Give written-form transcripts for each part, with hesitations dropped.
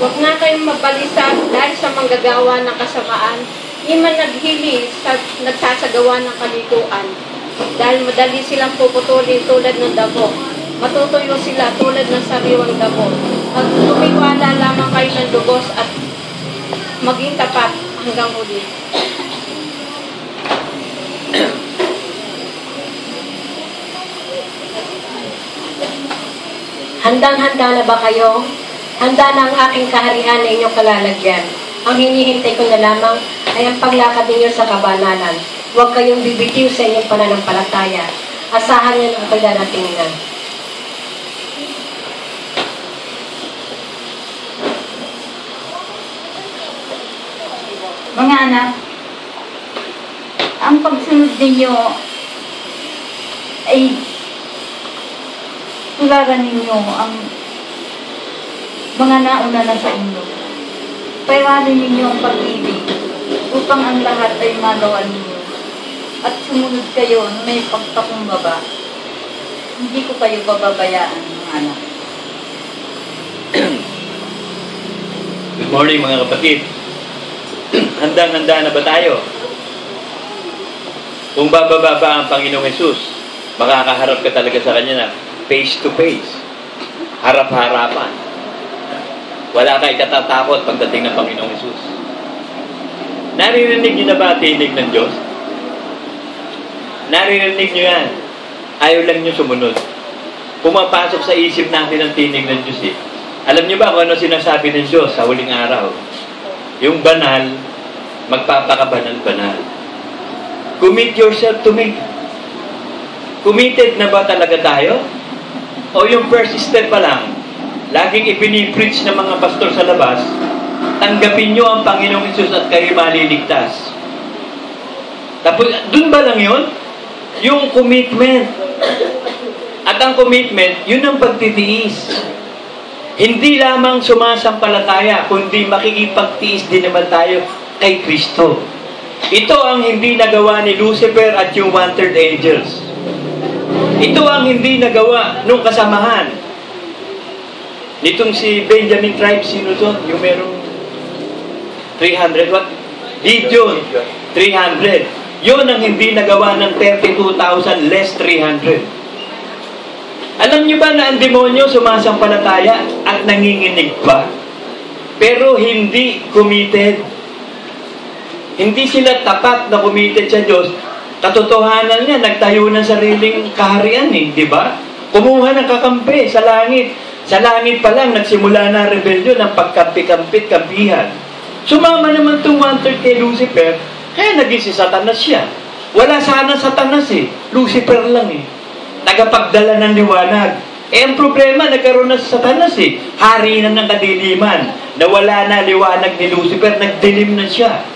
Huwag na kayong mabalisag dahil sa manggagawa ng kasamaan, di man naghili sa nagsasagawa ng kalikuan. Dahil madali silang puputulin tulad ng damo. Matutuyo sila tulad ng sariwang damo. Tumiwala lamang kayo ng lubos at maging tapat hanggang huli. Handang-handa na ba kayo? Handa na ang aking kaharian na inyong kalalagyan. Ang hinihintay ko na lamang ay ang paglakad ninyo sa kabanalan. Huwag kayong bibitiw sa inyong pananampalataya. Asahan niyo ang darating na. Mga anak, ang pagsunod ninyo ay tularan ninyo ang mga nauna na sa inyo. Pairanin ninyo ang pag-ibig upang ang lahat ay magawa ninyo. At sumunod kayo na may pagpakumbaba. Hindi ko kayo bababayaan, mga anak. Good morning mga kapatid. Handang-handa na ba tayo? Kung bababa ba ang Panginoong Hesus, makakaharap ka talaga sa Kanya na face to face. Harap-harapan. Wala ka ikatatakot pagdating ng Panginoong Hesus. Naririnig niyo na ba tinig ng Diyos? Naririnig niyo yan. Ayaw lang niyo sumunod. Pumapasok sa isip natin ang tinig ng Diyos eh. Alam niyo ba kung ano sinasabi ng Diyos sa huling araw? Yung banal, magpapakabanal-banal. Commit yourself to me. Committed na ba talaga tayo? O yung first step pa lang, laging ipinipreach ng mga pastor sa labas, tanggapin nyo ang Panginoong Hesus at kayo maliligtas. Tapos, dun ba lang yun? Yung commitment. At ang commitment, yun ang pagtitiis. Hindi lamang sumasampalataya, kundi makikipagtiis din naman tayo kay Kristo. Ito ang hindi nagawa ni Lucifer at yung 1/3 angels. Ito ang hindi nagawa nung kasamahan. Nitong si Benjamin Tribe, sino to? Yung merong 300, what? Legion, 300. Yun ang hindi nagawa ng 32,000 less 300. Alam niyo ba na ang demonyo sumasampalataya at nanginginig pa? Pero hindi committed. Hindi sila tapat na committed sa Diyos. Katotohanan niya, nagtayo ng sariling kaharian eh, di ba? Kumuha ng kakampi sa langit. Sa langit pa lang, nagsimula na rebellion ng pagkampi-kampit-kampihan. Sumama naman itong 1/3 kay Lucifer, kaya naging si Satanas siya. Wala sana Satanas eh. Lucifer lang eh. Tagapagdala ng liwanag. Eh, ang problema, nagkaroon na sa Satanas eh. Hari na ng kadiliman. Nawala na liwanag ni Lucifer, nagdilim na siya.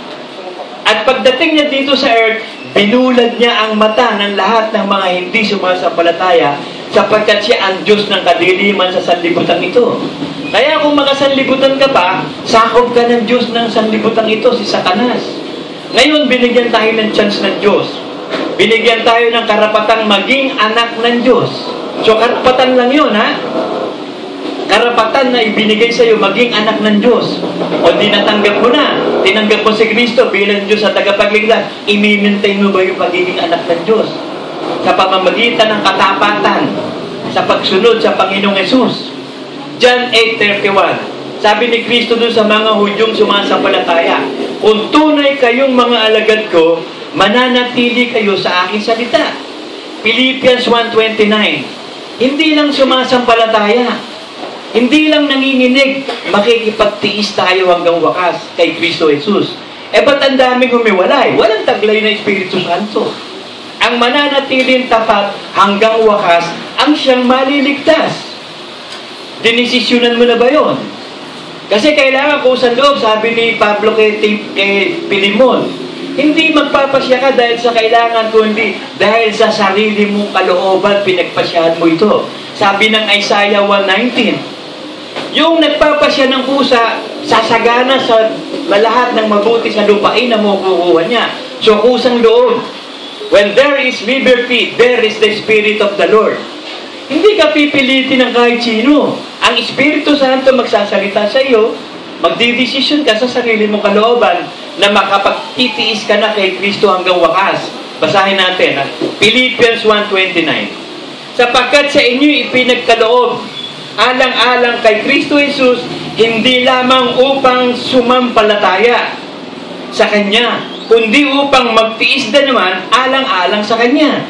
At pagdating niya dito sa earth, binulad niya ang mata ng lahat ng mga hindi sumasampalataya sapagkat siya ang Diyos ng kadiliman sa sanlibutan ito. Kaya kung makasanlibutan ka pa, sakop ka ng Diyos ng sanlibutan ito, si Satanas. Ngayon, binigyan tayo ng chance ng Diyos. Binigyan tayo ng karapatang maging anak ng Diyos. So, karapatan lang yun, ha? Karapatan na ibinigay sa iyo maging anak ng Diyos. O di natanggap mo na, tinanggap mo si Kristo bilang Diyos at tagapagligtas, i-maintain mo ba yung pagiging anak ng Diyos? Sa pamamagitan ng katapatan, sa pagsunod sa Panginoong Hesus. John 8:31. Sabi ni Kristo dun sa mga Hudyong sumasampalataya, kung tunay kayong mga alagad ko, mananatili kayo sa aking salita. Philippians 1:29. Hindi lang sumasampalataya, hindi lang nanginginig, makikipagtiis tayo hanggang wakas kay Kristo Jesus. Eh ba't ang daming humiwalay? Walang taglay na Espiritu Santo. Ang mananatiling tapat hanggang wakas, ang siyang maliligtas. Dinesisyonan mo na ba yun? Kasi kailangan kung sa loob, sabi ni Pablo kay Pilimon, hindi magpapasya ka dahil sa kailangan, kundi dahil sa sarili mong kalooban, pinagpasyahan mo ito. Sabi ng Isaiah 1:19, yung nagpapasya ng kusa, sasagana sa lahat ng mabuti sa lupain na makukuha niya. So, kusang loob. When there is liberty, there is the Spirit of the Lord. Hindi ka pipilitin ng kahit sino. Ang Espiritu Santo magsasalita sa iyo magdidesisyon ka sa sarili mong kalooban na makapagtitiis ka na kay Kristo hanggang wakas. Basahin natin, Philippians 1:29. Sapagkat sa inyo ipinagkaloob, alang-alang kay Kristo Jesus, hindi lamang upang sumampalataya sa Kanya, kundi upang magtiis na naman alang-alang sa Kanya.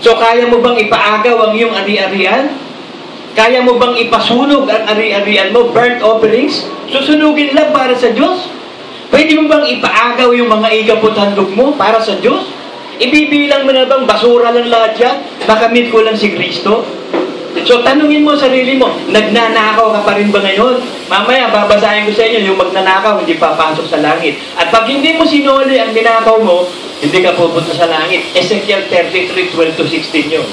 So, kaya mo bang ipaagaw ang iyong ari-arian? Kaya mo bang ipasunog ang ari-arian mo, burnt offerings? Susunugin lang para sa Diyos? Pwede mo bang ipaagaw yung mga igapot handog mo para sa Diyos? Ibibilang mo na bang basura lang lahat yan? Makamit ko lang si Kristo? So, tanungin mo sarili mo, nagnanakaw ka pa rin ba ngayon? Mamaya, babasahin ko sa inyo, yung magnanakaw, hindi papasok sa langit. At pag hindi mo sinuli ang ninakaw mo, hindi ka pupunta sa langit. Ezekiel 33:12-16 yun.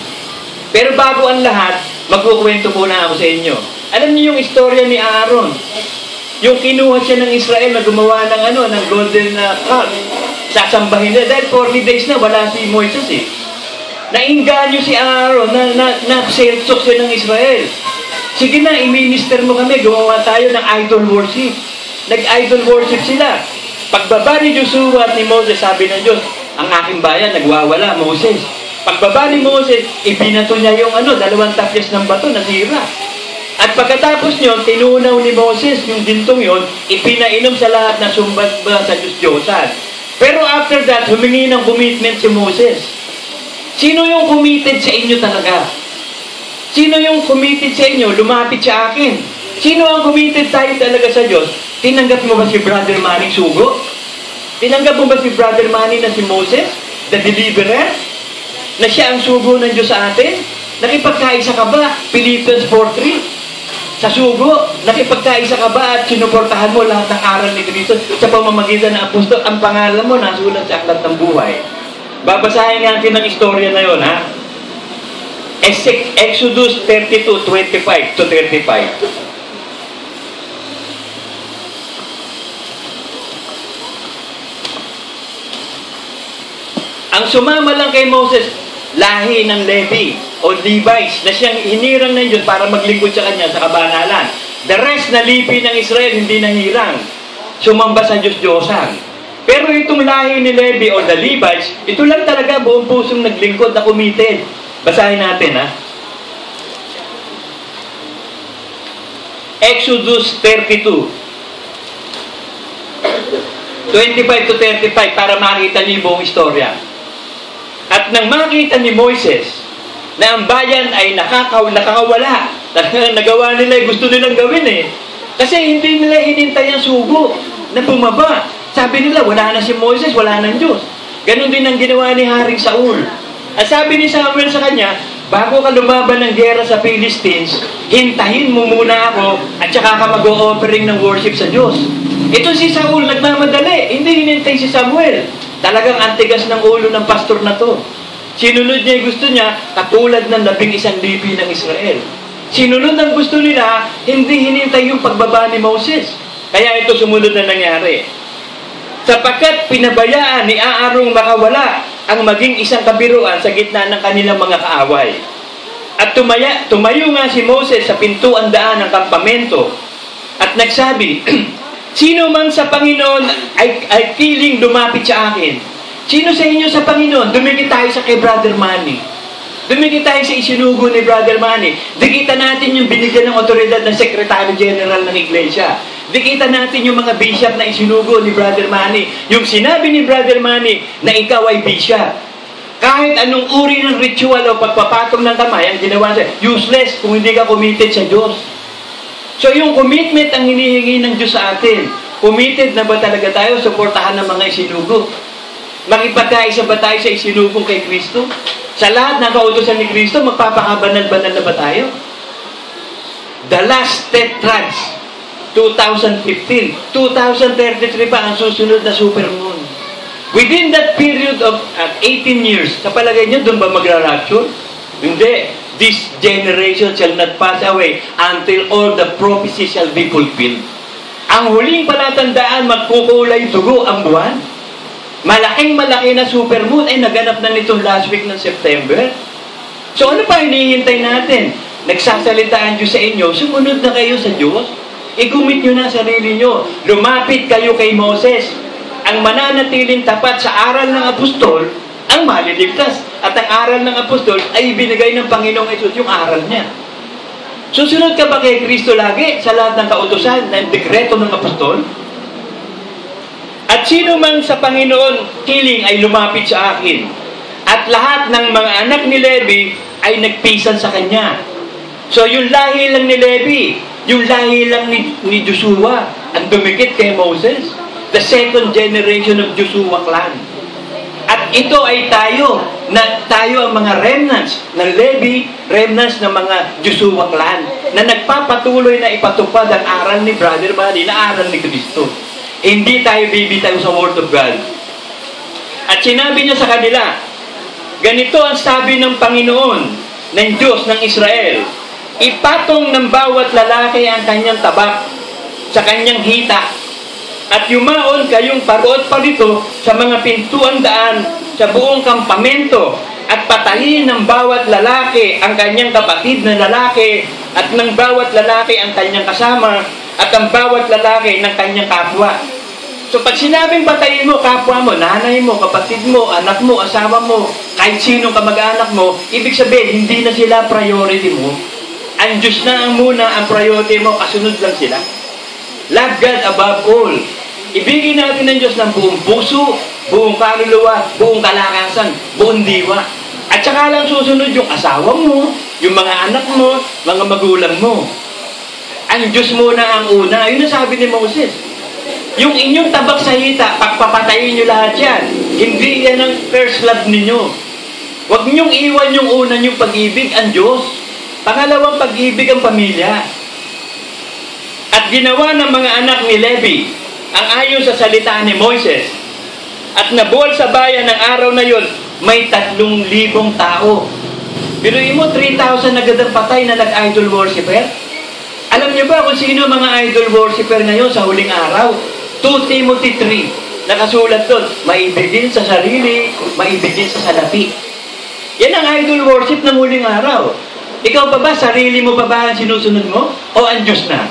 Pero bago ang lahat, magkukwento muna ako sa inyo. Alam niyo yung istorya ni Aaron? Yung kinuha siya ng Israel na gumawa ng golden calf. Sasambahin na. Dahil 40 days na, wala si Moises eh. Nainganyo si Aaron na selsok siya ng Israel. Sige na, i-minister mo kami, gumawa tayo ng idol worship. Nag-idol worship sila. Pagbaba ni Joshua at ni Moses, sabi ng Diyos, ang aking bayan, nagwawala, Moses. Pagbaba ni Moses, ibinato niya yung 2 tapyas ng bato, nasira. At pagkatapos nyo, tinunaw ni Moses yung gintong yon, ipinainom sa lahat na sumbagba sa Diyos-Diyosan. Pero after that, humingi ng commitment si Moses. Sino yung committed sa inyo talaga? Sino yung committed sa inyo? Lumapit sa akin. Sino ang committed tayo talaga sa Diyos? Tinanggap mo ba si Brother Manny Sugo? Tinanggap mo ba si Brother Manny na si Moses? The deliverer? Na siya ang sugo ng Diyos sa atin? Nakipagkaisa ka ba? Philippians 4:3. Sa sugo, nakipagkaisa ka ba at sinuportahan mo lahat ng aral ni Kristo sa pamamagitan ng apostol? Ang pangalan mo nasulat sa aklat ng buhay. Babasahin natin ang istorya na yon, ha? Exodus 32:25-35. Ang sumama lang kay Moses, lahi ng Levi o Levites na siyang hinirang ng Diyos para maglingkod sa kanya sa kabanalan. The rest na lipi ng Israel hindi nahirang. Sumamba sa Diyos-Diyosan. Pero itong lahi ni Levi o the Levites, ito lang talaga buong pusong naglingkod na committed. Basahin natin, ha? Exodus 32:25-35 para makita niyo yung buong istorya. At nang makita ni Moises na ang bayan ay nakakawala, nagawa nila, gusto nilang gawin eh. Kasi hindi nila hinintay ang sugo na bumaba. Sabi nila, wala na si Moises, wala nang Diyos. Ganon din ang ginawa ni Haring Saul. At sabi ni Samuel sa kanya, bago ka lumaban ng gera sa Philistines, hintahin mo muna ako at saka ka mag-o-offering ng worship sa Diyos. Ito si Saul, nagmamadali. Hindi hinintay si Samuel. Talagang antigas ng ulo ng pastor na to. Sinunod niya yung gusto niya, katulad ng 11 lipi ng Israel. Sinunod ang gusto nila, hindi hinintay yung pagbaba ni Moses. Kaya ito sumunod na nangyari. Sapagkat pinabayaan ni Aarong makawala ang maging isang kabiruan sa gitna ng kanilang mga kaaway. At tumayo nga si Moses sa pintuan daan ng kampamento at nagsabi, sino man sa Panginoon ay kiling lumapit sa akin. Sino sa inyo sa Panginoon? Dumikit tayo sa kay Brother Manny. Dumikit tayo sa isinugo ni Brother Manny. Dikita natin yung binigyan ng otoridad ng Secretary General ng Iglesia. Dikita natin yung mga bishop na isinugo ni Brother Manny. Yung sinabi ni Brother Manny na ikaw ay bishop. Kahit anong uri ng ritual o pagpapatong ng kamay, ang ginawa siya, useless kung hindi ka committed sa Diyos. So yung commitment ang hinihingi ng Diyos sa atin. Committed na ba talaga tayo suportahan ng mga isinugo? Makipagkaisa ba tayo sa isinugong kay Kristo? Sa lahat ng kautusan ni Kristo, magpapakabanal-banal na ba tayo? The last tetrad, 2015, 2033 pa ang susunod na supermoon. Within that period of 18 years, kapalagay niyo, doon ba magra-rapture? Hindi. This generation shall not pass away until all the prophecies shall be fulfilled. Ang huling palatandaan, magkukulay dugo ang buwan. Malaking-malaki na supermoon ay naganap na nitong last week ng September. So ano pa hinihintay natin? Nagsasalita ang Diyos sa inyo, sumunod na kayo sa Diyos. I-commit nyo na ang sarili nyo. Lumapit kayo kay Moses. Ang mananatiling tapat sa aral ng apostol, ang maliligtas. At ang aral ng apostol ay ibinigay ng Panginoong Hesus, yung aral niya. Susunod ka ba kay Kristo lagi sa lahat ng kautusan ng dekreto ng apostol? At sino man sa Panginoon kiling ay lumapit sa akin. At lahat ng mga anak ni Levi ay nagpisan sa kanya. So yung lahi lang ni Levi, yung lahi lang ni Joshua, ang dumikit kay Moses. The second generation of Joshua clan. At ito ay tayo ang mga remnants ng Levi, remnants ng mga Joshua clan, na nagpapatuloy na ipatupad ang aral ni Brother Manny, na aral ni Kristo. Hindi tayo bibitaw sa Word of God. At sinabi niya sa kanila, ganito ang sabi ng Panginoon, ng Diyos ng Israel, ipatong ng bawat lalaki ang kanyang tabak sa kanyang hita, at yumaon kayong paro't palito sa mga pintuang daan sa buong kampamento, at patayin ng bawat lalaki ang kanyang kapatid na lalaki, at ng bawat lalaki ang kanyang kasama, at ang bawat lalaki ng kanyang kapwa. So pag sinabing patayin mo kapwa mo, nanay mo, kapatid mo, anak mo, asawa mo, kahit sinong kamag-anak mo, ibig sabihin, hindi na sila priority mo. Ang Diyos na ang muna ang priority mo, kasunod lang sila. Love God above all. Ibigin natin ng Diyos ng buong puso, buong kaluluwa, buong kalakasan, buong diwa. At saka lang susunod yung asawa mo, yung mga anak mo, mga magulang mo. Ang Diyos muna ang una. Yun ang sabi ni Moses. Yung inyong tabak sa hita, pagpapatayin nyo lahat yan. Hindi yan ang first love ninyo. Huwag nyong iwan yung una nyong pag-ibig, ang Diyos. Pangalawang pag-ibig ang pamilya. At ginawa ng mga anak ni Levi ang ayon sa salita ni Moises. At nabuwal sa bayan ng araw na yon, may 3,000 tao. Biruin mo, 3,000 agad ang patay na nag-idol worshiper. Alam niyo ba kung sino mga idol worshiper ngayon sa huling araw? 2 Timothy 3. Nakasulat doon, maibigin sa sarili, maibigin sa salapi. Yan ang idol worship ng huling araw. Ikaw pa ba, sarili mo pa ba ang sinusunod mo? O ang Diyos na?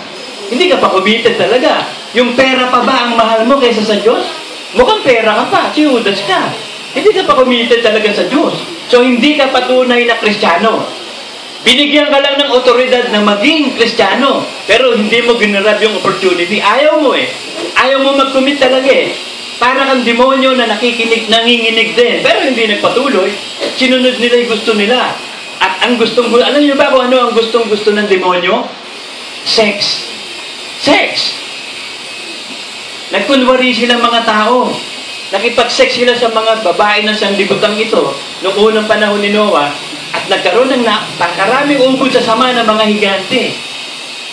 Hindi ka pa committed talaga. Yung pera pa ba ang mahal mo kaysa sa Diyos? Mukhang pera ka pa, si Judas ka. Hindi ka pa committed talaga sa Diyos. So hindi ka patunay na Kristiyano. Binigyan ka lang ng otoridad na maging Kristiyano, pero hindi mo ginarab yung opportunity. Ayaw mo eh. Ayaw mo mag-commit talaga eh. Para kang demonyo na nanginginig din, pero hindi nagpatuloy. Sinunod nila yung gusto nila. At ang alam niyo ba kung ano ang gustong-gusto ng demonyo? Sex. Sex! Nagkunwari silang mga tao. Nakipag-sex sila sa mga babae ng sanlibutan ito noong unang panahon ni Noah, at nagkaroon ng karaming ugod sa sama ng mga higante.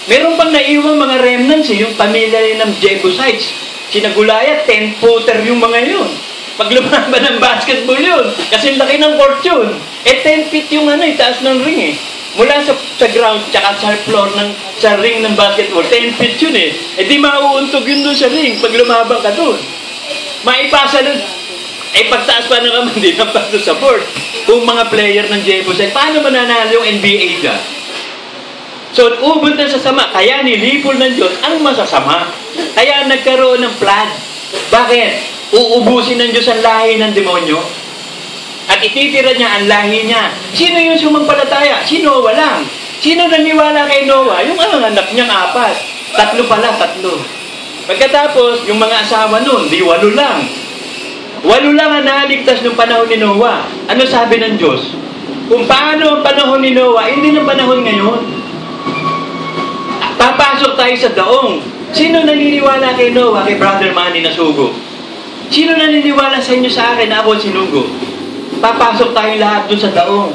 Meron pang naiwang mga remnants yung pamilya ng Jebusites. Sinagulaya, 10-footer yung mga yun. Pag lumaban ng basketball yun, kasi laki ng court yun. 10 feet yung taas ng ring eh. Mula sa ground, tsaka sa floor sa ring ng basketball, 10 feet yun eh. Di mauuntog yun doon sa ring pag lumabang ka doon. Maipasa doon. Pagtaas pa na naman din ang paso sa board. Kung mga player ng Jebusite, paano mananalo yung NBA dyan? So, ubod na sa sama. Kaya nilipol ng Diyos ang masasama. Kaya nagkaroon ng plan. Bakit? Uubusin ng Diyos ang lahi ng demonyo. At ititira niya ang lahi niya. Sino yung sumampalataya? Si Noah lang. Sino naniwala kay Noah? Yung anak niyang 4. 3 pala, 3. Pagkatapos, yung mga asawa nun, 8 lang. 8 lang ang naligtas ng panahon ni Noah. Ano sabi ng Diyos? Kung paano ang panahon ni Noah, hindi ng panahon ngayon. Papasok tayo sa daong. Sino naniniwala kay Noah, kay Brother Manny na sugo? Sino naniniwala sa inyo sa akin na ako sinugo? Papasok tayo lahat doon sa daong.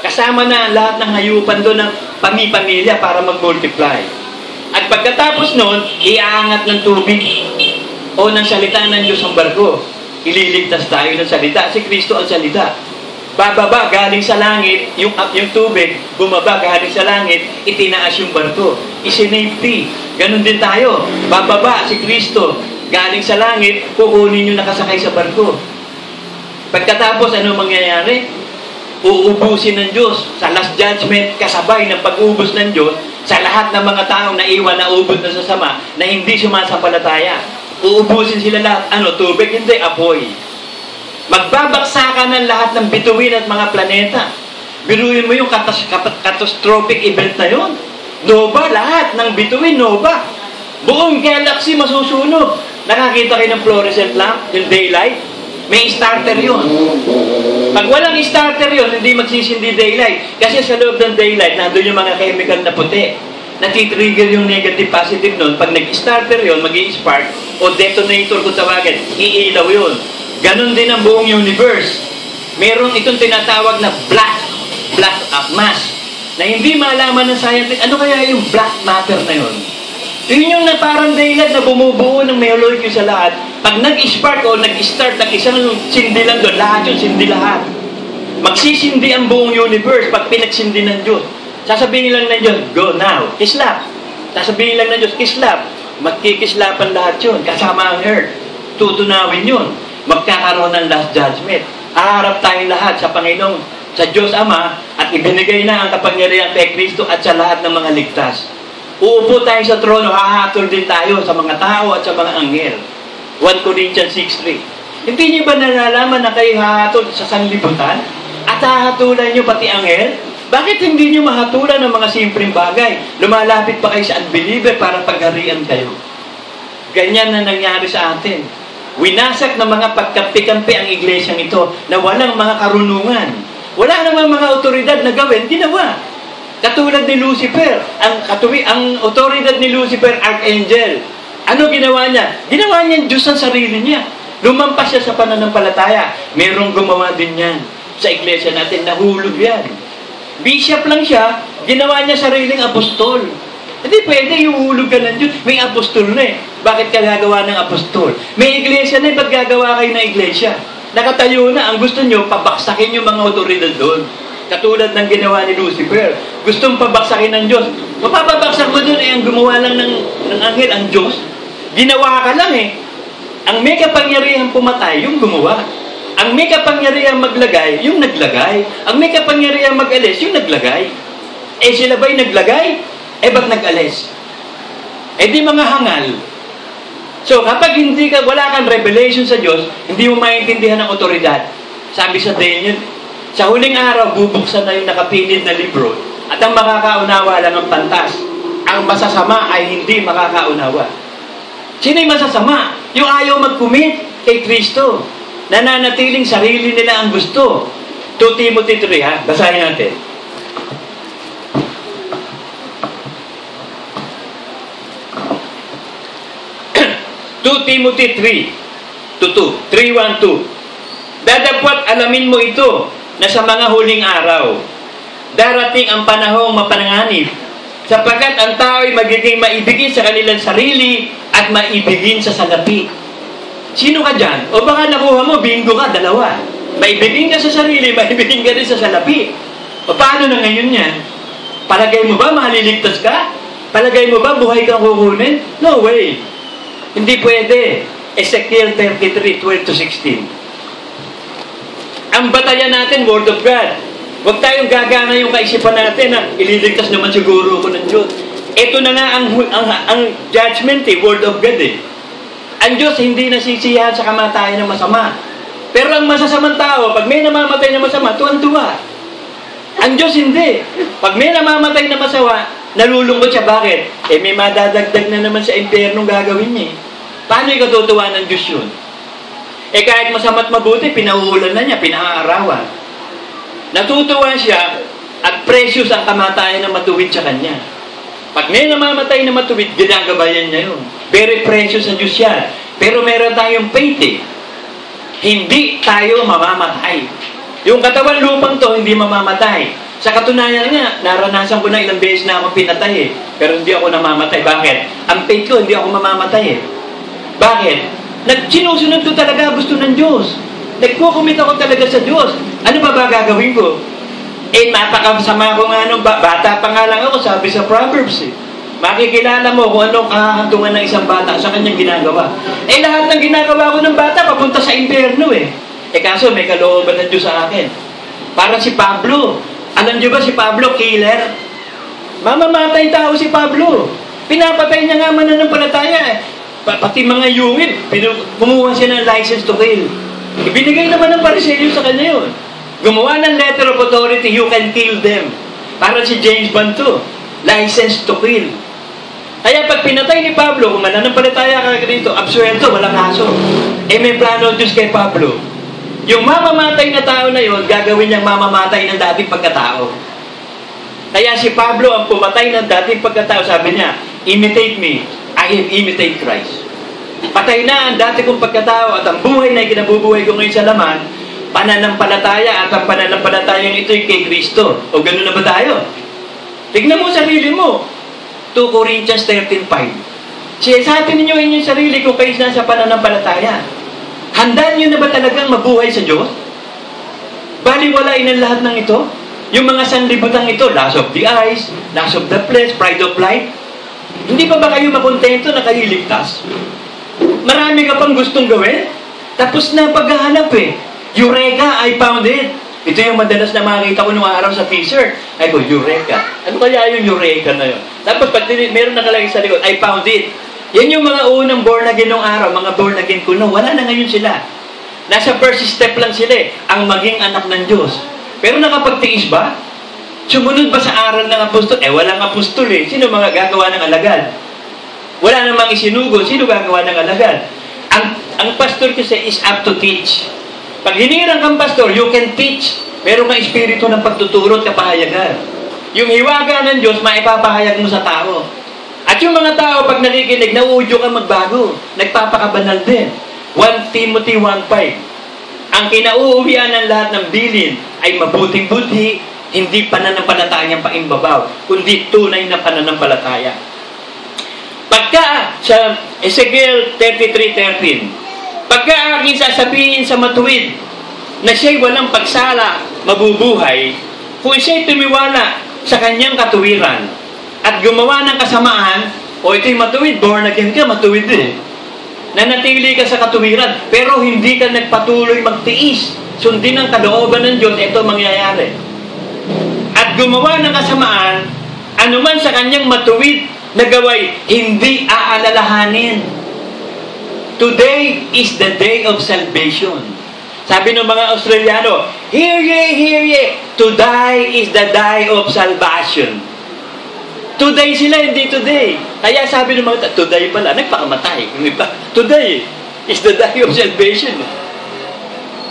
Kasama na lahat ng hayupan doon ng pamilya para mag-multiply. At pagkatapos noon, iaangat ng tubig o ng salita ng Diyos ang barko. Ililigtas tayo ng salita. Si Kristo ang salita. Bababa galing sa langit, yung tubig, bumaba galing sa langit, itinaas yung barko. Isinafety. Ganon din tayo. Bababa si Kristo, galing sa langit, kukunin yung nakasakay sa barko. Pagkatapos, ano mangyayari? Uubusin ng Diyos. Sa last judgment, kasabay ng pag-ubos ng Diyos, sa lahat ng mga taong naiwan na ubod na sa sama na hindi sumasampalataya. Uubusin sila lahat. Ano? Tubig? Hindi. Apoy. Magbabaksakan ng lahat ng bituin at mga planeta. Biruin mo yung catastrophic event na yun. Nova, lahat ng bituin, nova. Buong galaxy masusunog. Nakakita kayo ng fluorescent lamp, yung daylight? May starter yun. Pag walang starter yun, hindi magsisindi daylight. Kasi sa loob ng daylight, nandun yung mga chemical na puti. Natitrigger yung negative positive nun. Pag nag-starter yun, mag-i-spark, o detonator kung tawagin, iilaw yun. Ganon din ang buong universe. Merong itong tinatawag na black mass na hindi malaman ng scientist. Ano kaya yung black matter na yun? Yun yung na parang daylight na bumubuo ng molecule sa lahat. Pag nag-spark o nag-start ng isang sindi lang doon, lahat yun, sindi lahat. Magsisindi ang buong universe pag pinagsindi ng Diyos. Sasabihin lang ng Diyos, go now, kislap. Sasabihin lang ng Diyos, kislap. Magkikislapan lahat yun, kasama ang earth. Tutunawin yun. Magkakaroon ng last judgment. Haharap tayong lahat sa Panginoong, sa Diyos Ama, at ibinigay na ang kapangyarihan kay Kristo at sa lahat ng mga ligtas. Uupo tayo sa trono, hahatol din tayo sa mga tao at sa mga anghel. 1 Corinthians 6:3. Hindi niyo ba nalalaman na kayo hahatol sa sanlibutan? At hahatulan niyo pati anghel? Bakit hindi niyo mahatulan ng mga simpleng bagay? Lumalapit pa kayo sa unbeliever para pagharian kayo. Ganyan na nangyari sa atin. Winasak ng mga pagkampi-kampi ang iglesyang ito na walang mga karunungan. Wala namang mga otoridad na gawin, ginawa. Katulad ni Lucifer, ang otoridad ni Lucifer, archangel. Ano ginawa niya? Ginawa niya Diyos ang sarili niya. Lumampas siya sa pananampalataya. Merong gumawa din yan sa iglesia natin, nahulog yan. Bishop lang siya, ginawa niya sariling apostol. Hindi pwede, ihulog ka ng Diyos. May apostol na eh. Bakit ka gagawa ng apostol? May iglesia na eh, ba't gagawa kayo ng iglesia? Nakatayo na, ang gusto nyo, pabaksakin yung mga otoridad doon. Katulad ng ginawa ni Lucifer. Gustong pabaksakin ng Diyos. Mapapabaksak mo doon eh, ang gumawa lang ng anghel, ang Diyos. Ginawa ka lang eh. Ang may kapangyarihan pumatay, yung gumawa. Ang may kapangyarihan maglagay, yung naglagay. Ang may kapangyarihan mag-alis, yung naglagay. Eh sila ba'y naglagay? Eh ba't nag-alis? Eh di mga hangal. So kapag wala kang revelation sa Diyos, hindi mo maintindihan ang otoridad. Sabi sa Daniel, sa huling araw, bubuksan na yung nakapinid na libro at ang makakaunawa lang ang pantas. Ang masasama ay hindi makakaunawa. Sino yung masasama? Yung ayaw mag-commit kay Kristo. Nananatiling sarili nila ang gusto. 2 Timothy 3, ha? Basahin natin. 2 Timothy 3:1-2. Dadapot alamin mo ito na sa mga huling araw, darating ang panahong mapanganib, sapagkat ang tao ay magiging maibigin sa kanilang sarili at maibigin sa salapi. Sino ka dyan? O baka nakuha mo, bingo ka, dalawa. Maibigin ka sa sarili, maibigin ka din sa salapi. O paano na ngayon yan? Palagay mo ba maliligtas ka? Palagay mo ba buhay kang kukunin? No way. Hindi pwede. Ezekiel 33:12-16. Ang batayan natin, Word of God. Huwag tayong gagana yung kaisipan natin na ililigtas naman siguro ko ng Diyos. Ito na nga ang judgment Word of God eh. Ang Diyos hindi nasisiyahan sa kamatayan ng masama. Pero ang masasamang tao, pag may namamatay na masama, tuwan-tuwa. Ang Diyos hindi. Pag may namamatay na masama, nalulungkot siya. Bakit? Eh may madadagdag na naman sa impyernong gagawin niya. Paano ikatutuwa ng Diyos yun? Eh kahit masama't mabuti, pinauulan na niya, pinahaarawan. Natutuwa siya at precious ang kamatayan na matuwid sa kanya. Pag may namamatay na matuwid, ginagabayan niya yun. Very precious sa Diyos yan. Pero meron tayong faith eh. Hindi tayo mamamatay. Yung katawan lupang to, hindi mamamatay. Sa katunayan nga, naranasan ko na ilang beses na ako pinatay eh. Pero hindi ako namamatay. Bakit? Ang faith ko, hindi ako mamamatay eh. Bakit? Sinusunod ko talaga gusto ng Diyos. Nagkukumit ako talaga sa Diyos. Ano ba gagawin ko? Eh, napakasama ko nga nung bata pa nga lang ako, sabi sa Proverbs eh. Makikilala mo kung anong kahantungan ng isang bata sa kanyang ginagawa. Eh, lahat ng ginagawa ko ng bata, papunta sa impyerno eh. Eh, kaso may kalooban ng Diyos sa akin. Parang si Pablo. Alam niyo ba si Pablo, killer? Mamamatay tao si Pablo. Pinapatay niya nga mananampalataya. Pati mga yungin, kumuha siya ng license to kill. Ibinigay naman ng Pariseo sa kanya yun. Gumawa ng letter of authority, you can kill them. Para si James Bond to. License to kill. Kaya pag pinatay ni Pablo, kung mananampalataya ka dito, absuelto, walang kaso. May plano Diyos kay Pablo. Yung mamamatay na tao na yun, gagawin niyang mamamatay ng dating pagkatao. Kaya si Pablo ang pumatay ng dating pagkatao, sabi niya, imitate me, I have imitate Christ. Patay na ang dati kong pagkatao at ang buhay na kinabubuhay ko ngayon sa laman, pananampalataya at ang pananampalatayang ito'y kay Kristo. O gano'n na ba tayo? Tignan mo sarili mo. 2 Corinthians 13:5. Sa atin ninyo inyong sarili kung kayo nasa pananampalataya. Handaan nyo na ba talagang mabuhay sa Diyos? Baliwalain ang lahat ng ito? Yung mga sanlibutan ito, lust of the eyes, lust of the flesh, pride of life. Hindi pa ba kayo makontento na kayo ligtas? Marami ka pang gustong gawin? Tapos na paghahanap Eureka, I found it. Ito yung madalas na makikita ko nung araw sa t-shirt. Ay ko, Eureka. Ano kaya yung Eureka na yun? Tapos pag meron nakalagay sa likod, I found it. Yan yung mga unang born again nung araw, mga born again kuno. Wala na ngayon sila. Nasa first step lang sila ang maging anak ng Diyos. Pero nakapagtiis ba? Sumunod ba sa aral ng apostol? Walang apostol Sino mga gagawa ng alagad? Wala namang isinugo. Sino gagawa ng alagad? Ang pastor kasi is up to teach. Pag hinirang kang pastor, you can teach. Meron kang espiritu ng pagtuturo at kapahayagan. Yung hiwaga ng Diyos, maipapahayag mo sa tao. At yung mga tao, pag nakikinig, nauudyo ka magbago. Nagpapakabanal din. 1 Timothy 1:5. Ang kinauuwian ng lahat ng bilin ay mabuting budhi, hindi pananampalatayang paimbabaw, kundi tunay na pananampalataya. Pagka sa Ezekiel 33:13, pagka aking sasabihin sa matuwid na siya'y walang pagsala, mabubuhay, kung siya'y tumiwala sa kanyang katuwiran at gumawa ng kasamaan, ito'y matuwid, born again ka, matuwid nanatili ka sa katuwiran, pero hindi ka nagpatuloy magtiis, sundin ang kalooban ng Diyos, ito mangyayari. At gumawa ng kasamaan, anuman sa kanyang matuwid na gaway, hindi aalalahanin. Today is the day of salvation. Sabi ng mga Australiano, hear ye, to die is the day of salvation. Today sila, hindi today. Kaya sabi ng mga, today pala, nagpakamatay. Today is the day of salvation.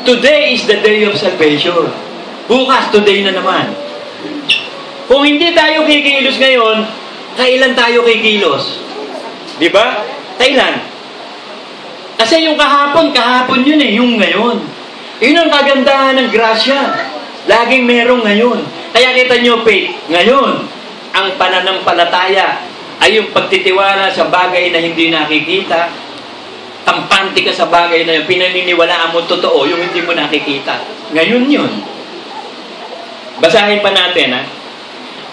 Today is the day of salvation. Bukas, today na naman. Kung hindi tayo kikilos ngayon, kailan tayo kikilos? Di ba? Kailan? Kasi yung kahapon yun yung ngayon. Yun ang kagandahan ng grasya. Laging merong ngayon. Kaya kita nyo, faith, ngayon, ang pananampalataya ay yung pagtitiwala sa bagay na hindi nakikita. Tampante ka sa bagay na yung pinaniniwalaan mo totoo, yung hindi mo nakikita. Ngayon yun. Basahin pa natin,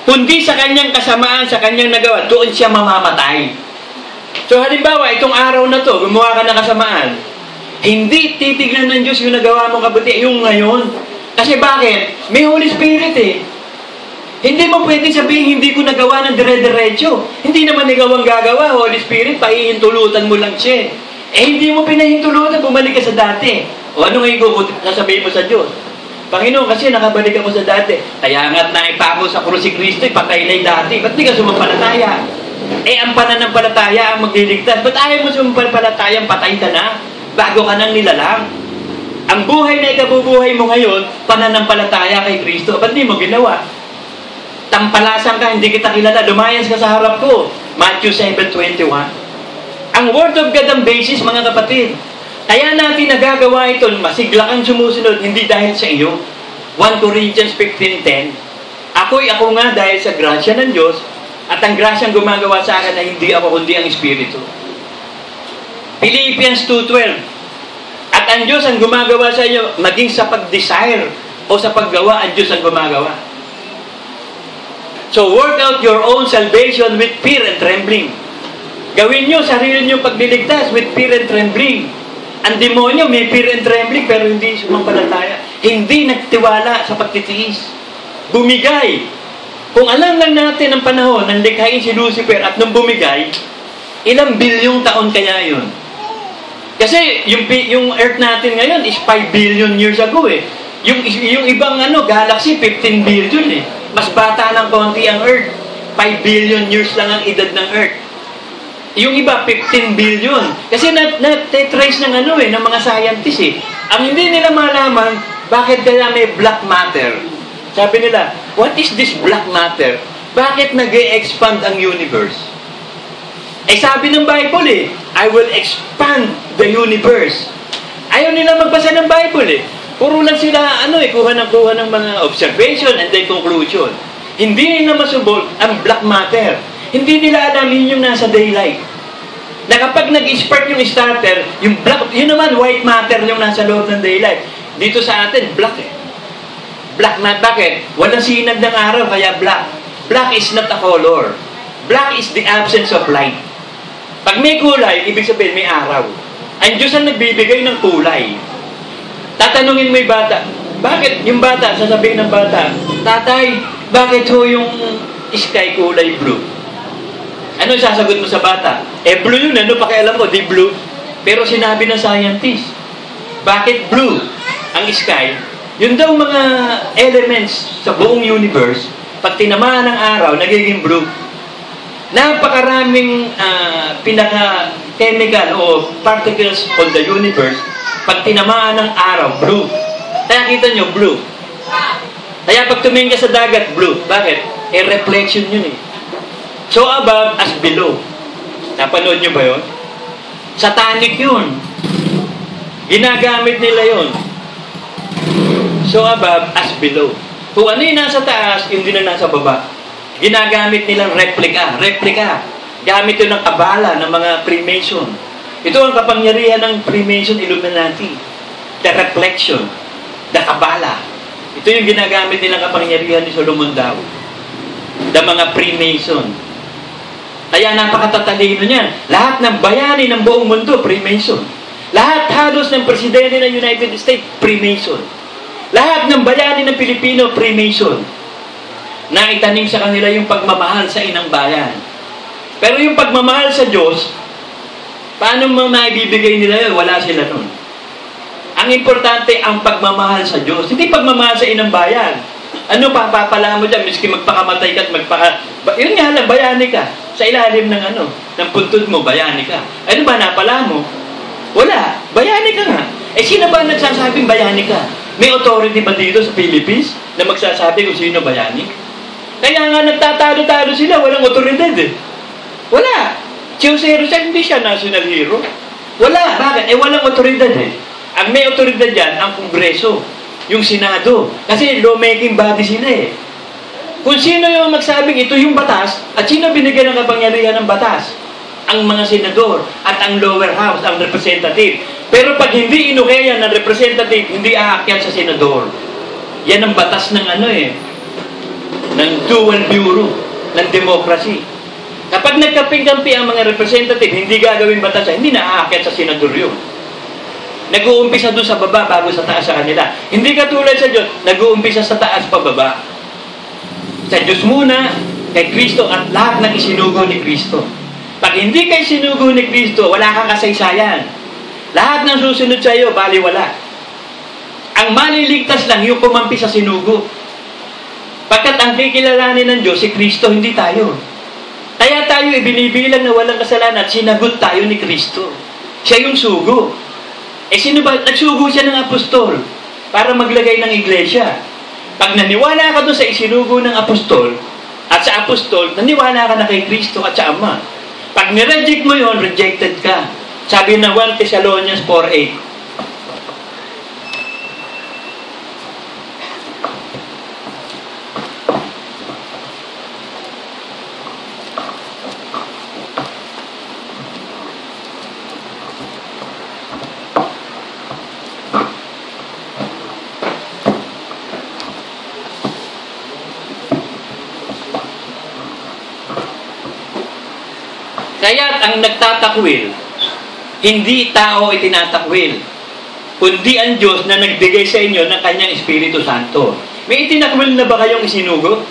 kundi sa kanyang kasamaan, sa kanyang nagawa, doon siya mamamatay. So halimbawa, itong araw na to, gumawa ka ng kasamaan, hindi titignan ng Diyos yung nagawa mo kabuti, yung ngayon. Kasi bakit? May Holy Spirit Hindi mo pwede sabihin, hindi ko nagawa ng dire-diretso. Hindi naman ikaw ang gagawa, Holy Spirit, pahihintulutan mo lang siya. Hindi mo pinahintulutan, bumalik ka sa dati. O ano ngayon sasabihin mo sa Diyos? Panginoon, kasi nakabalik ako sa dati. Kaya nga't naipako sa krus si Kristo, patay na yung dati. Ba't di ka sumampalataya? Ang pananampalataya ang magliligtas. Ba't ayaw mo sumampalatayang patay ka na? Bago ka nang nilalang. Ang buhay na ikabubuhay mo ngayon, pananampalataya kay Kristo. Ba't di mo ginawa? Tampalasan ka, hindi kita kilala. Lumayas ka sa harap ko. Matthew 7:21. Ang Word of God ang basis, mga kapatid. Kaya natin nagagawa ito, masigla kang sumusunod, hindi dahil sa iyo. 1 Corinthians 15:10. Ako nga dahil sa grasya ng Diyos, at ang grasyang gumagawa sa akin na hindi ako, kundi ang Espiritu. Philippians 2:12. At ang Diyos ang gumagawa sa inyo, maging sa pag-desire o sa paggawa, ang Diyos ang gumagawa. So, work out your own salvation with fear and trembling. Gawin nyo, sarili nyo pagliligtas with fear and trembling. Ang demonyo may fear and trembling pero hindi sumampalataya. Hindi nagtiwala sa pagtitiis. Bumigay. Kung alam lang natin ang panahon ng likhain si Lucifer at nung bumigay, ilang bilyong taon kaya yun? Kasi yung Earth natin ngayon is 5 billion years ago eh. Yung ibang galaxy, 15 billion eh. Mas bata ng konti ang Earth. 5 billion years lang ang edad ng Earth. Yung iba, 15 billion. Kasi na-trace ng ng mga scientists eh. Ang hindi nila malaman, bakit kaya may black matter? Sabi nila, what is this black matter? Bakit nag-e-expand ang universe? Eh sabi ng Bible eh, I will expand the universe. Ayaw nila magbasa ng Bible eh. Puro lang sila, kuha ng mga observation and then conclusion. Hindi nila masubol ang black matter. Hindi nila alam yun yung nasa daylight. Na kapag nag-spark yung starter, yung black, yun naman, white matter yung nasa loob ng daylight. Dito sa atin, black eh. Black matter, bakit? Walang sinag ng araw, kaya black. Black is not a color. Black is the absence of light. Pag may kulay, ibig sabihin may araw. Ang Diyos ang nagbibigay ng kulay. Tatanungin mo yung bata, bakit yung bata, sasabihin ng bata, tatay, bakit ho yung sky kulay blue? Ano sasagot mo sa bata? Eh blue yun, pakialam mo, di blue. Pero sinabi ng scientist, bakit blue ang sky? Yun daw mga elements sa buong universe, pag tinamaan ng araw, nagiging blue. Napakaraming pinaka-chemical o particles on the universe, pag tinamaan ng araw, blue. Kaya kita nyo, blue. Kaya pag tumingin ka sa dagat, blue. Bakit? Eh, reflection yun eh. So above as below. Napanood nyo ba yun? Satanic yun. Ginagamit nila yun. So above as below. Kung ano yung nasa taas, hindi na nasa baba. Ginagamit nilang replica. Replica. Gamit yun ng kabala ng mga Freemason. Ito ang kapangyarihan ng Freemason Illuminati. The reflection. The kabala. Ito yung ginagamit nilang kapangyarihan ni Solomon daw. The mga Freemason. Kaya napakatatalino niyan. Lahat ng bayani ng buong mundo, Freemason. Lahat halos ng presidente ng United States, Freemason. Lahat ng bayani ng Pilipino, Freemason. Naitanim sa kanila yung pagmamahal sa inang bayan. Pero yung pagmamahal sa Diyos, paano maibibigay nila yun? Wala sila nun. Ang importante, ang pagmamahal sa Diyos. Hindi pagmamahal sa inang bayan. Ano pa, papala mo dyan, miski magpakamatay ka at yun nga lang, bayani ka. Sa ilalim ng ng puntod mo, bayani ka. Ano ba, napala mo? Wala. Bayani ka nga. Eh, sino ba nagsasabing bayani ka? May authority ba dito sa Philippines na magsasabi kung sino bayani? Kaya nga nagtatalo-talo sila, walang otoridad eh. Wala. Si Jose Rizal, hindi siya national hero. Wala. Bakit? Eh, walang otoridad eh. Ang may otoridad yan, ang Kongreso, yung Senado. Kasi lawmaking body sila eh. Kung sino yung magsabing ito yung batas, at sino binigyan ng kapangyarihan ng batas? Ang mga senador at ang lower house, ang representative. Pero pag hindi inukayan ng representative, hindi aakyat sa senador. Yan ang batas ng ng dual bureau, ng democracy. Kapag nagkaping-kampi ang mga representative, hindi gagawin batas, hindi na aakyat sa senador yun. Nag-uumpisa doon sa baba bago sa taas sa kanila. Hindi katulad sa Diyos, nag-uumpisa sa taas pababa. Sa Diyos muna, kay Kristo at lahat ng isinugo ni Kristo. Pag hindi kayo sinugo ni Kristo, wala kang kasaysayan. Lahat ng susunod sa iyo, baliwala. Ang maliligtas lang yung kumampi sa sinugo. Pagkat ang kikilalanin ng Diyos, si Kristo, hindi tayo. Kaya tayo ibinibilang na walang kasalanan at sinagot tayo ni Kristo. Siya yung sugo. Eh sino ba? Nagsugo siya ng apostol para maglagay ng iglesia. Pag naniwala ka doon sa isinugo ng apostol at sa apostol, naniwala ka na kay Kristo at sa Ama. Pag nireject mo yon, rejected ka. Sabi ng 1 Thessalonians 4:8. Kaya't ang nagtatakwil, hindi tao itinatakwil, kundi ang Diyos na nagbigay sa inyo ng kanyang Espiritu Santo. May itinakwil na ba kayong isinugo?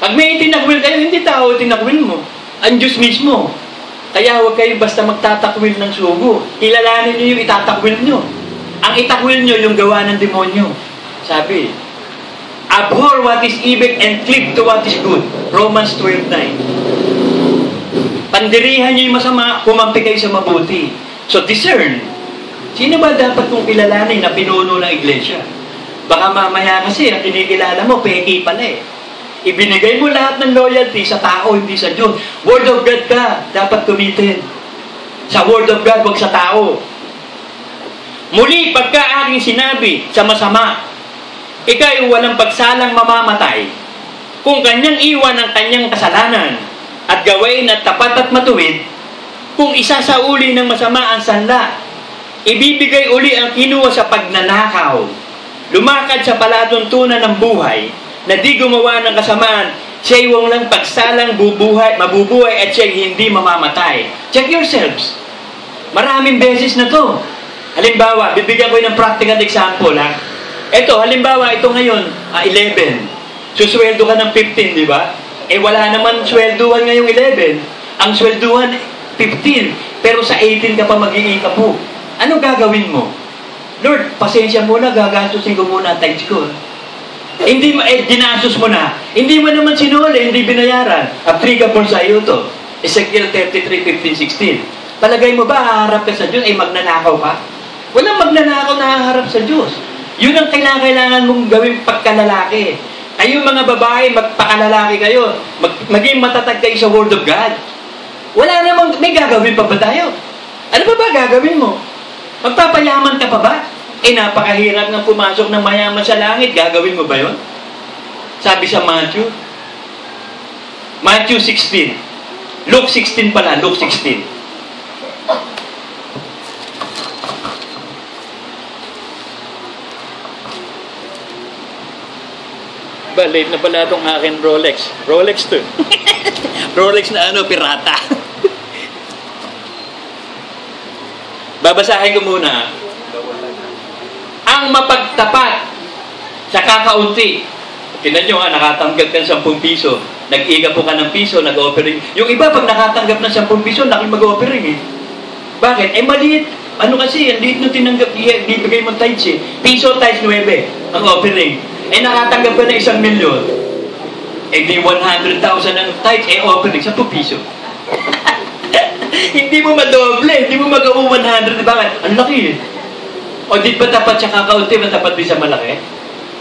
Pag may itinakwil kayo, hindi tao itinakwil mo. Ang Diyos mismo. Kaya huwag kayo basta magtatakwil ng sugo. Kilalanin niyo yung itatakwil niyo. Ang itakwil niyo yung gawa ng demonyo. Sabi, abhor what is evil and cleave to what is good. Romans 12:9. Pandirihan niyo yung masama, kumampi kayo sa mabuti. So discern. Sino ba dapat kong kilalanin na pinuno ng iglesia? Baka mamaya kasi ang kinikilala mo, peki pala eh. Ibinigay mo lahat ng loyalty sa tao, hindi sa Diyos. Word of God ka, dapat tumitin. Sa Word of God, wag sa tao. Muli, pagka aking sinabi sa masama, ika'y walang pagsalang mamamatay, kung kanyang iwan ang kanyang kasalanan, at gawain at tapat at matuwid, kung isasauli ng masama ang sanla, ibibigay uli ang kinuha sa pagnanakaw, lumakad sa palatuntunan ng buhay, na di gumawa ng kasamaan, siya'y walang pagsalang mabubuhay at siya'y hindi mamamatay. Check yourselves. Maraming beses na to. Halimbawa, bibigyan ko ng practical example, ha? Ito, halimbawa, ito ngayon, 11. Susweldo ka ng 15, di ba? Eh, wala naman swelduhan ngayong 11. Ang swelduhan, 15. Pero sa 18 ka pa mag-iika po. Ano gagawin mo? Lord, pasensya muna, gagastusin ko muna ang tithes ko. Hindi, ginastos mo na. Hindi mo naman sinuli, hindi binayaran. Applicable sa iyo to. Ezekiel 33:15-16. Palagay mo ba, haharap ka sa Diyos, ay magnanakaw ka? Walang magnanakaw na haharap sa Diyos. Yun ang kailangan mong gawin pagkalalaki. Kayo mga babae, magpakalalaki kayo. Maging matatag kayo sa Word of God. Wala namang, may gagawin pa ba tayo? Ano ba gagawin mo? Magpapayaman ka pa ba? Eh, napakahirap ng pumasok ng mayaman sa langit. Gagawin mo ba yun? Sabi sa Matthew 16. Luke 16 pala, Luke 16. Late na pala itong akin Rolex. Rolex to. Rolex na pirata. Babasahin ko muna. Ang mapagtapat sa kakaunti. Tingnan nyo nakatanggap ka ng 10 piso. Nag-iga po ka ng piso, nag-offering. Yung iba, pag nakatanggap ng 10 piso, laki mag-offering eh. Bakit? Eh, maliit. Ano kasi, ang liit nung tinanggap, bibigay mo tithes eh. Piso times 9 ang offering. Eh, nakatanggap ka ng 1 milyon. Eh, di 100,000 ang tithes, eh, offering, 10 piso. Hindi mo madoble, hindi mo mag-100, bakit? Ang laki eh. O di ba tapat sa kakaunti, matapat din sa malaki?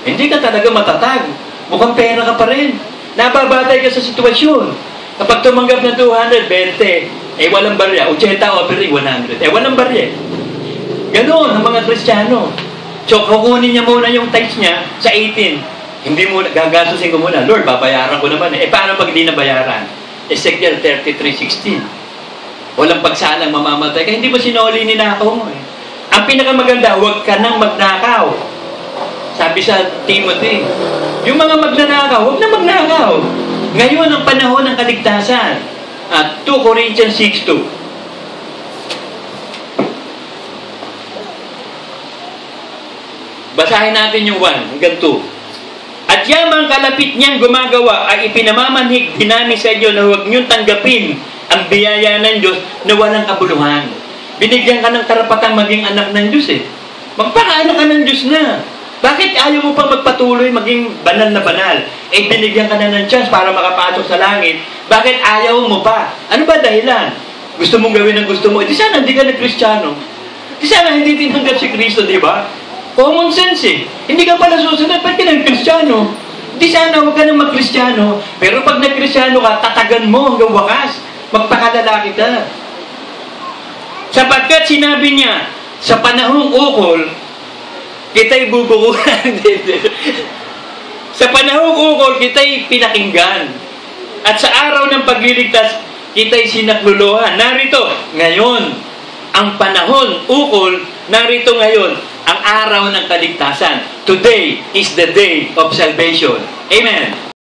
Hindi ka talaga matatag. Mukhang pera ka pa rin. Nababatay ka sa sitwasyon. Kapag tumanggap ng 200, 20, eh walang barya. 80 offering, 100. Eh walang barya. Ganon ang mga Kristiyano. So, kukunin niya muna yung tithes niya sa 18. Hindi mo, gagastusin ko muna. Lord, babayaran ko naman. Eh, paano pag di nabayaran? Ezekiel 33:16. Walang pagsalang mamamatay. Kaya hindi mo sinuli ninakaw mo eh. Ang pinakamaganda, huwag ka nang magnakaw. Sabi sa Timothy, yung mga magnanakaw, huwag na magnakaw. Ngayon ang panahon ng kaligtasan. At 2 Corinthians 6:2. Basahin natin yung 1 hanggang 2. At yamang kalapit niyang gumagawa ay ipinamamanhig dinami sa inyo na huwag niyong tanggapin ang biyaya ng Diyos na walang kabuluhan. Binigyan ka ng karapatang maging anak ng Diyos eh. Magpakaanak ka ng Diyos na. Bakit ayaw mo pa magpatuloy maging banal na banal? Eh, binigyan ka na ng chance para makapasok sa langit. Bakit ayaw mo pa? Ano ba dahilan? Gusto mong gawin ang gusto mo? Di sana hindi ka na-Kristiyano. Di sana hindi tinanggap si Kristo, di ba? Common sense eh. Hindi ka pala susunod, ba't ka nag-Kristiyano? Di sana huwag ka nang mag-Kristiyano. Pero pag nag-Kristiyano ka, tatagan mo hanggang wakas. Magpakalalaki ka. Sapagkat sinabi niya, sa panahong ukol, kita'y bubukulan. Sa panahong ukol, kita'y pinakinggan. At sa araw ng pagliligtas, kita'y sinakluluhan. Narito, ngayon, ang panahon, ukol, narito ngayon, ang araw ng kaligtasan. Today is the day of salvation. Amen.